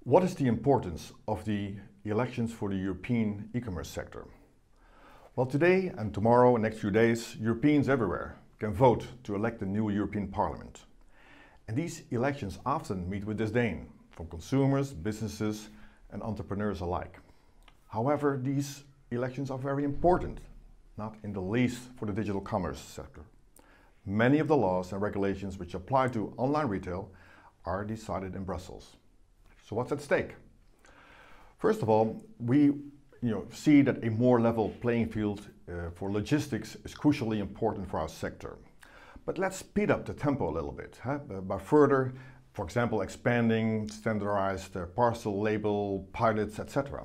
What is the importance of the elections for the European e-commerce sector? Well, today and tomorrow and next few days, Europeans everywhere can vote to elect the new European Parliament. And these elections often meet with disdain from consumers, businesses and entrepreneurs alike. However, these elections are very important, not in the least for the digital commerce sector. Many of the laws and regulations which apply to online retail are decided in Brussels. So what's at stake? First of all, we see that a more level playing field for logistics is crucially important for our sector. But let's speed up the tempo a little bit by further, for example, expanding standardized parcel label pilots, etc.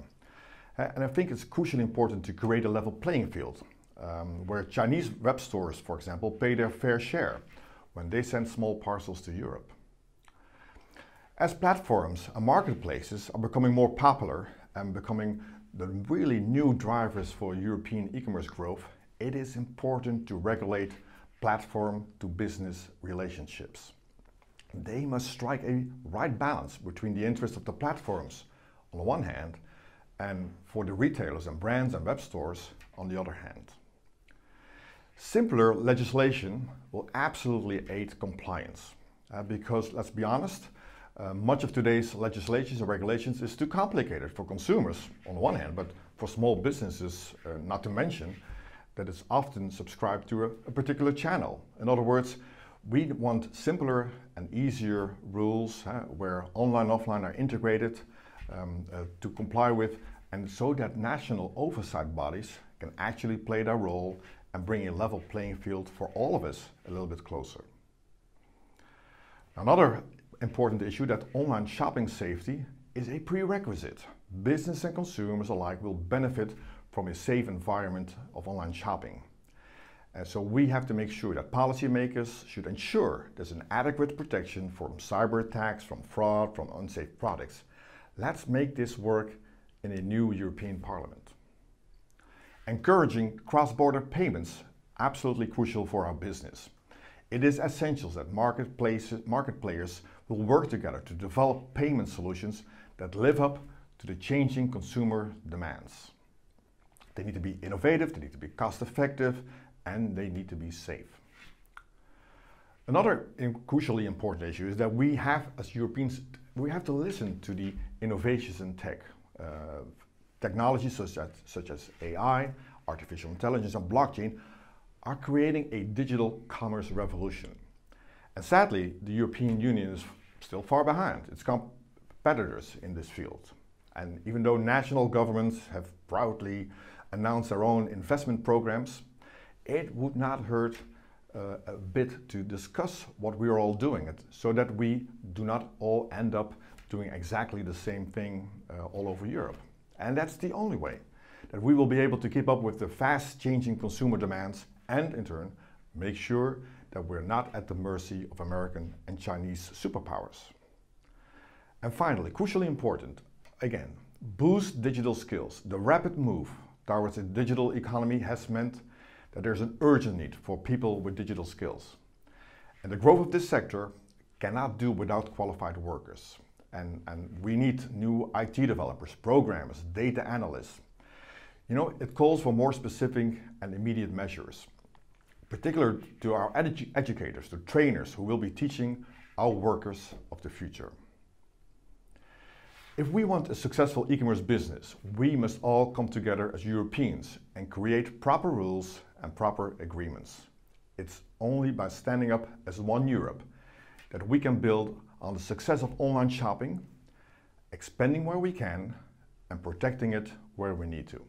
And I think it's crucially important to create a level playing field where Chinese web stores, for example, pay their fair share when they send small parcels to Europe. As platforms and marketplaces are becoming more popular and becoming the really new drivers for European e-commerce growth, it is important to regulate platform-to-business relationships. They must strike a right balance between the interests of the platforms on the one hand and for the retailers and brands and web stores on the other hand. Simpler legislation will absolutely aid compliance because, let's be honest, much of today's legislation and regulations is too complicated for consumers on the one hand, but for small businesses, not to mention that it's often subscribed to a particular channel. In other words, we want simpler and easier rules where online and offline are integrated to comply with, and so that national oversight bodies can actually play their role and bring a level playing field for all of us a little bit closer. Another important issue that online shopping safety is a prerequisite. Business and consumers alike will benefit from a safe environment of online shopping. And so we have to make sure that policymakers should ensure there's an adequate protection from cyber attacks, from fraud, from unsafe products. Let's make this work in a new European Parliament. Encouraging cross-border payments, absolutely crucial for our business. It is essential that market players will work together to develop payment solutions that live up to the changing consumer demands. They need to be innovative, they need to be cost-effective, and they need to be safe. Another crucially important issue is that we have, as Europeans, we have to listen to the innovations in tech. Technologies such as AI, artificial intelligence, and blockchain are creating a digital commerce revolution. And sadly, the European Union is still far behind its competitors in this field. And even though national governments have proudly announced their own investment programs, it would not hurt a bit to discuss what we are all doing, so that we do not all end up doing exactly the same thing all over Europe. And that's the only way that we will be able to keep up with the fast changing consumer demands and in turn make sure that we're not at the mercy of American and Chinese superpowers. And finally, crucially important, again, boost digital skills. The rapid move towards a digital economy has meant that there's an urgent need for people with digital skills. And the growth of this sector cannot do without qualified workers. And we need new IT developers, programmers, data analysts. You know, it calls for more specific and immediate measures, particularly to our educators, to trainers who will be teaching our workers of the future. If we want a successful e-commerce business, we must all come together as Europeans and create proper rules and proper agreements. It's only by standing up as one Europe that we can build on the success of online shopping, expanding where we can, and protecting it where we need to.